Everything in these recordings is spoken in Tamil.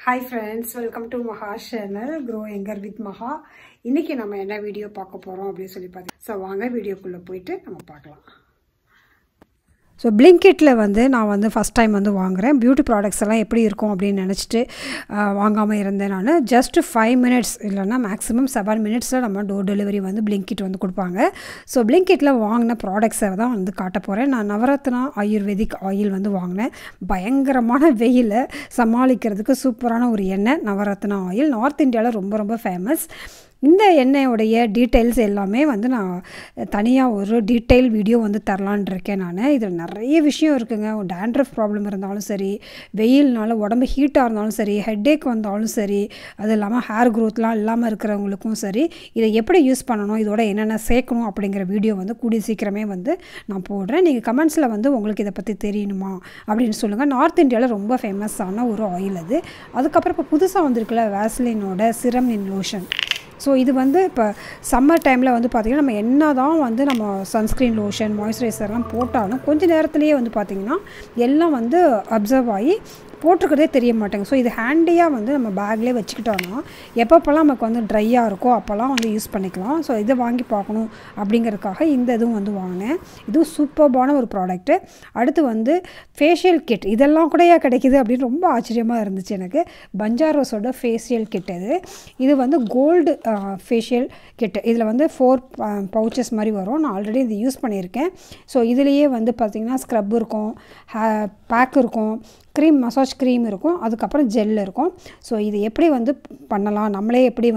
Hi friends, welcome to Maha's channel Grow Younger with Maha. இன்னைக்கு நம்ம என்ன வீடியோ பார்க்க போறோம் அப்படி சொல்லி பாத்தீங்க. சோ வாங்க வீடியோக்குள்ள போயிட்டு நம்ம பார்க்கலாம். ஸோ பிளிங்கிட்டில் நான் ஃபஸ்ட் டைம் வாங்குகிறேன். பியூட்டி ப்ராடக்ட்ஸ் எல்லாம் எப்படி இருக்கும் அப்படின்னு நினச்சிட்டு வாங்காமல் இருந்தேன். நான் ஜஸ்ட் 5 மினிட்ஸ் இல்லைன்னா மேக்ஸிமம் 7 மினிட்ஸில் நம்ம டோர் டெலிவரி பிளிங்கிட் கொடுப்பாங்க. ஸோ பிளிங்கிட்டில் வாங்கின ப்ராடக்ட்ஸை தான் காட்ட போகிறேன். நான் நவரத்னா ஆயுர்வேதிக் ஆயில் வாங்கினேன். பயங்கரமான வெயிலை சமாளிக்கிறதுக்கு சூப்பரான ஒரு எண்ணெய் நவரத்னா ஆயில். நார்த் இந்தியாவில் ரொம்ப ரொம்ப ஃபேமஸ். இந்த எண்ணெயோடைய டீட்டெயில்ஸ் எல்லாமே நான் தனியாக ஒரு டீட்டெயில் வீடியோ தரலான் இருக்கேன். நான் இதில் நிறைய விஷயம் இருக்குங்க. டேண்ட்ரஃப் ப்ராப்ளம் இருந்தாலும் சரி, வெயில்னால உடம்பு ஹீட்டாக இருந்தாலும் சரி, ஹெட்டேக் வந்தாலும் சரி, அது இல்லாமல் ஹேர் க்ரோத்லாம் இல்லாமல் இருக்கிறவங்களுக்கும் சரி, இதை எப்படி யூஸ் பண்ணணும், இதோட என்னென்ன சேர்க்கணும் அப்படிங்கிற வீடியோ கூடிய சீக்கிரமே நான் போடுறேன். நீங்கள் கமெண்ட்ஸில் உங்களுக்கு இதை பற்றி தெரியணுமா அப்படின்னு சொல்லுங்கள். நார்த் இந்தியாவில் ரொம்ப ஃபேமஸான ஒரு ஆயில் அது. அதுக்கப்புறம் இப்போ புதுசாக வந்திருக்குல்ல வேஸ்லினோட சிரம் இன் லோஷன். ஸோ இது இப்போ சம்மர் டைமில் பார்த்திங்கன்னா நம்ம என்ன தான் நம்ம சன்ஸ்க்ரீன் லோஷன் மாய்ஸ்சரைசர்லாம் போட்டாலும் கொஞ்சம் நேரத்துலேயே பார்த்திங்கன்னா எல்லாம் அப்சர்வ் ஆகி போட்டிருக்கிறதே தெரிய மாட்டேங்க. ஸோ இது ஹேண்டியாக நம்ம பேக்லேயே வச்சுக்கிட்டோன்னா எப்பப்போல்லாம் நமக்கு ட்ரையாக இருக்கோ அப்போல்லாம் யூஸ் பண்ணிக்கலாம். ஸோ இதை வாங்கி பார்க்கணும் அப்படிங்கிறதுக்காக இந்த இதுவும் வாங்கினேன். இதுவும் சூப்பர்பான ஒரு ப்ராடக்ட்டு. அடுத்து ஃபேஷியல் கிட் இதெல்லாம் கூடயா கிடைக்கிது அப்படின்னு ரொம்ப ஆச்சரியமாக இருந்துச்சு எனக்கு. பஞ்சாரோஸோட ஃபேஷியல் கிட் இது கோல்டு ஃபேஷியல் கிட். இதில் 4 பவுச்சஸ் மாதிரி வரும். நான் ஆல்ரெடி இது யூஸ் பண்ணியிருக்கேன். ஸோ இதுலேயே பார்த்திங்கன்னா ஸ்க்ரப் இருக்கும், பேக் இருக்கும், க்ரீம் மசாஜ் க்ரீம் இருக்கும், அதுக்கப்புறம் ஜெல் இருக்கும். ஸோ இது எப்படி பண்ணலாம், நம்மளே எப்படி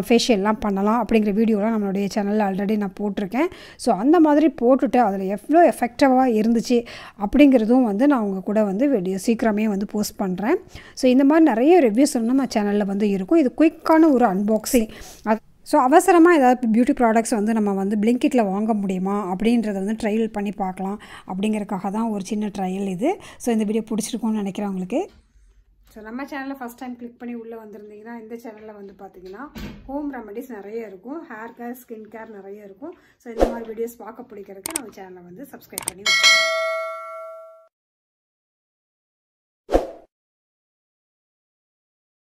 ஃபேஷியல்லாம் பண்ணலாம் அப்படிங்கிற வீடியோலாம் நம்மளுடைய சேனலில் ஆல்ரெடி நான் போட்டிருக்கேன். ஸோ அந்த மாதிரி போட்டுட்டு அதில் எவ்வளோ எஃபெக்டிவாக இருந்துச்சு அப்படிங்கிறதும் நான் உங்கள் கூட வீடியோ சீக்கிரமே போஸ்ட் பண்ணுறேன். ஸோ இந்த மாதிரி நிறைய ரிவ்யூஸ் நம்ம சேனலில் இருக்கும். இது குயிக்கான ஒரு அன்பாக்சிங். ஸோ அவசரமாக ஏதாவது பியூட்டி ப்ராடக்ட்ஸ் நம்ம பிளிங்கிட்டில் வாங்க முடியுமா அப்படின்றத ட்ரையல் பண்ணி பார்க்கலாம் அப்படிங்கிறதுக்காக தான் ஒரு சின்ன ட்ரையல் இது. ஸோ இந்த வீடியோ பிடிச்சிருக்கும்னு நினைக்கிறேன் உங்களுக்கு. ஸோ நம்ம சேனலில் ஃபஸ்ட் டைம் கிளிக் பண்ணி உள்ளே வந்திருந்தீங்கன்னா இந்த சேனலில் பார்த்தீங்கன்னா ஹோம் ரெமடிஸ் நிறைய இருக்கும், ஹேர் கேர், ஸ்கின் கேர் நிறைய இருக்கும். ஸோ இந்த மாதிரி வீடியோஸ் பார்க்க பிடிக்கிறதுக்கு நம்ம சேனலை சப்ஸ்கிரைப் பண்ணி வச்சுக்கோங்க.